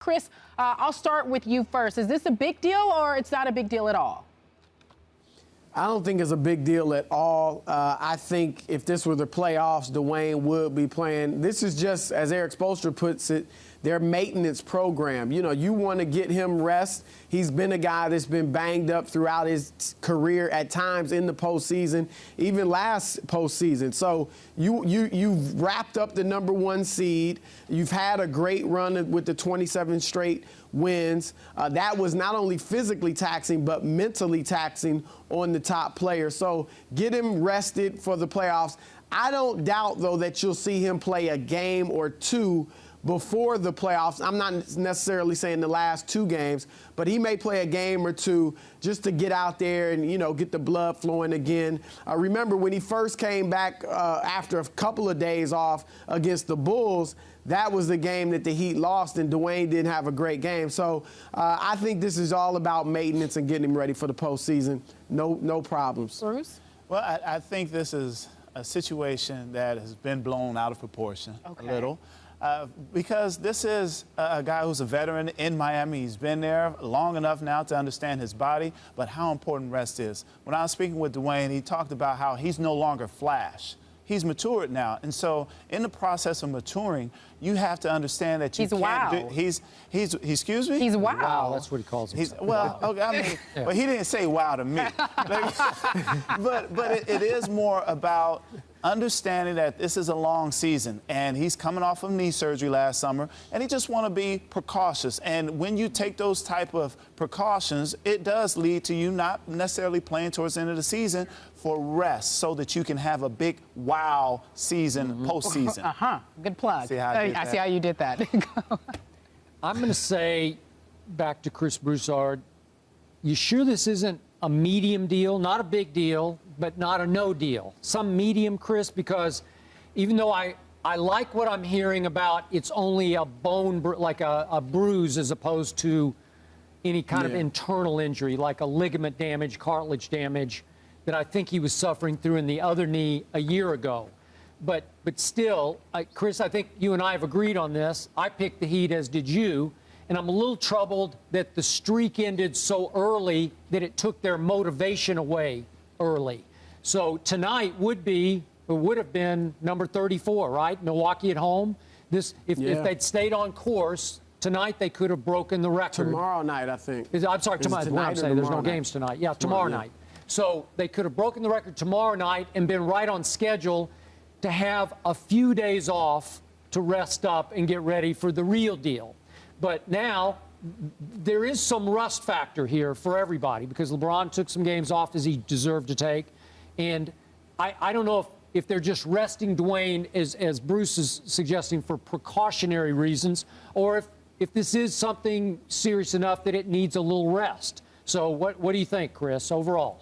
Chris, I'll start with you first. Is this a big deal or it's not a big deal at all? I don't think it's a big deal at all. I think if this were the playoffs, Dwayne would be playing. This is just, as Eric Spoelstra puts it, their maintenance program. You know, you want to get him rest. He's been a guy that's been banged up throughout his career at times in the postseason, even last postseason. So you've wrapped up the #1 seed. You've had a great run with the 27 straight wins. That was not only physically taxing, but mentally taxing on the top player. So get him rested for the playoffs. I don't doubt, though, that you'll see him play a game or two before the playoffs. I'm not necessarily saying the last 2 games, but he may play a game or two just to get out there and, you know, get the blood flowing again. Remember when he first came back after a couple of days off against the Bulls, that was the game that the Heat lost, and Dwayne didn't have a great game. So I think this is all about maintenance and getting him ready for the postseason. No problems. Bruce? Well, I think this is a situation that has been blown out of proportion a little. Because this is a guy who's a veteran in Miami. He's been there long enough now to understand his body, but how important rest is. When I was speaking with Dwayne, he talked about how he's no longer flash. He's matured now. And so in the process of maturing, you have to understand that you can't do. He's excuse me? He's wow. Wow, that's what he calls himself. Well, okay, I mean, but he didn't say wow to me. but it is more about understanding that this is a long season, and he's coming off of knee surgery last summer, and he just want to be precautious. And when you take those type of precautions, it does lead to you not necessarily playing towards the end of the season for rest, so that you can have a big wow season postseason. Good plug. I see how you did that. I'm going to say, back to Chris Broussard, you sure this isn't a medium deal, not a big deal, but not a no deal? Some medium, Chris, because even though I like what I'm hearing about, it's only a bone, like a bruise as opposed to any kind of internal injury, like a ligament damage, cartilage damage, that I think he was suffering through in the other knee a year ago. But still, Chris, I think you and I have agreed on this. I picked the Heat, as did you, and I'm a little troubled that the streak ended so early that it took their motivation away early. So tonight would have been number 34, right? Milwaukee at home. If they'd stayed on course, tonight they could have broken the record. Tomorrow night, I think. I'm sorry, tomorrow. I'm saying there's no games tonight. Yeah, tomorrow night. So they could have broken the record tomorrow night and been right on schedule to have a few days off to rest up and get ready for the real deal. But now there is some rust factor here for everybody because LeBron took some games off as he deserved to take. And I don't know if they're just resting Dwayne, as Bruce is suggesting, for precautionary reasons, or if this is something serious enough that it needs a little rest. So what do you think, Chris, overall?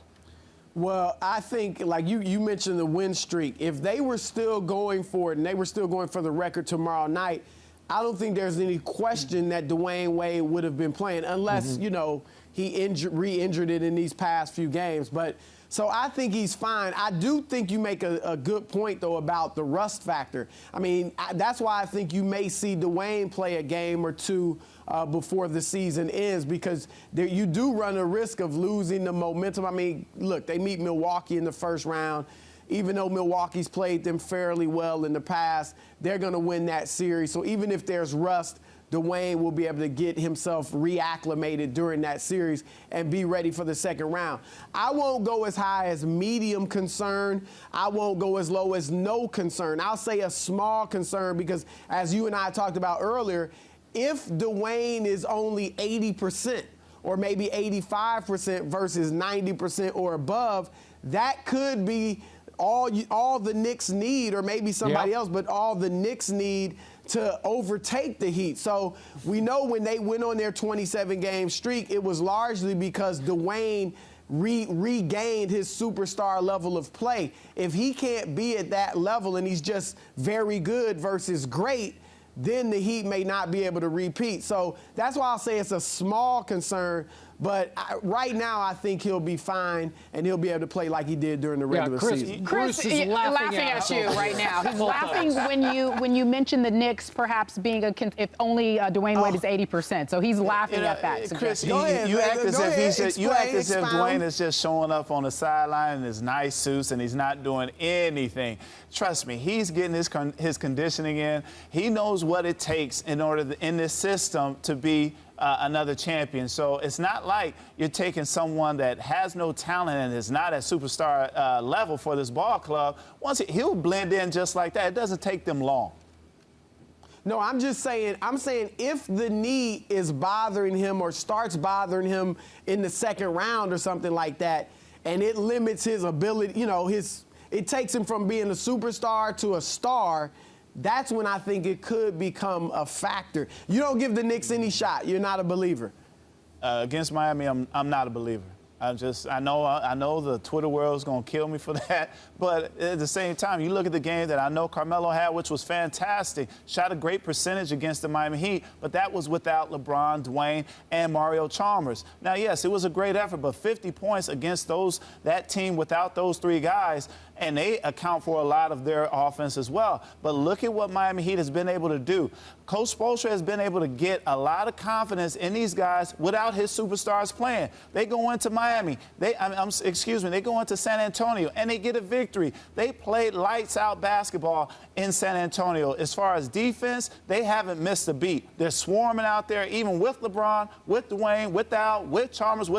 Well, I think, like you mentioned the win streak. If they were still going for it and they were still going for the record tomorrow night, I don't think there's any question that Dwayne Wade would have been playing unless, you know, he re-injured it in these past few games. But so I think he's fine. I do think you make a good point, though, about the rust factor. I mean, that's why I think you may see Dwayne play a game or two before the season ends, because you do run a risk of losing the momentum. I mean, look, they meet Milwaukee in the first round. Even though Milwaukee's played them fairly well in the past, they're going to win that series. So even if there's rust, Dwayne will be able to get himself reacclimated during that series and be ready for the second round. I won't go as high as medium concern. I won't go as low as no concern. I'll say a small concern because, as you and I talked about earlier, if Dwayne is only 80% or maybe 85% versus 90% or above, that could be all the Knicks need, or maybe somebody else, but all the Knicks need to overtake the Heat. So we know when they went on their 27-game streak, it was largely because Dwayne regained his superstar level of play. If he can't be at that level and he's just very good versus great, then the Heat may not be able to repeat. So that's why I'll say it's a small concern, But right now, I think he'll be fine, and he'll be able to play like he did during the regular season. Chris is laughing at you right now. He's laughing when you mention the Knicks perhaps being if only Dwayne Wade is 80%. So he's laughing at that. Chris, you act as if Dwayne is just showing up on the sideline in his nice suits and he's not doing anything. Trust me, he's getting his conditioning in. He knows what it takes in order in this system to be another champion. So it's not like you're taking someone that has no talent and is not at superstar level for this ball club. He'll blend in just like that. It doesn't take them long. No, I'm saying if the knee is bothering him or starts bothering him in the second round or something like that, and it limits his ability, it takes him from being a superstar to a star, that's when I think it could become a factor. You don't give the Knicks any shot. You're not a believer. Against Miami, I'm not a believer. I know the Twitter world is going to kill me for that, but at the same time, you look at the game that I know Carmelo had, which was fantastic, shot a great percentage against the Miami Heat, but that was without LeBron, Dwayne, and Mario Chalmers. Now, yes, it was a great effort, but 50 points against that team without those three guys, and they account for a lot of their offense as well. But look at what Miami Heat has been able to do. Coach Spoelstra has been able to get a lot of confidence in these guys without his superstars playing. They go into Miami. They go into San Antonio, and they get a victory. They played lights-out basketball in San Antonio. As far as defense, they haven't missed a beat. They're swarming out there, even with LeBron, with Dwayne, with Chalmers,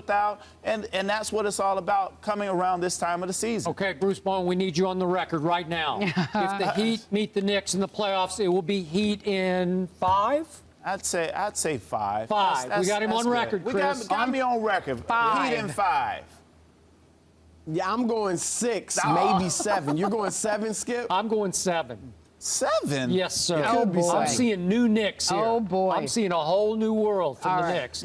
and that's what it's all about coming around this time of the season. Okay, Bruce Bowen, we need you on the record right now. If the Heat meet the Knicks in the playoffs, it will be Heat in 5? I'd say 5. 5. We got him on record, Chris. We got me on record. 5. Heat in 5. Yeah, I'm going 6, maybe 7. You're going 7, Skip? I'm going 7. 7? Yes, sir. Oh, boy. I'm seeing new Knicks here. Oh, boy. I'm seeing a whole new world from the Knicks.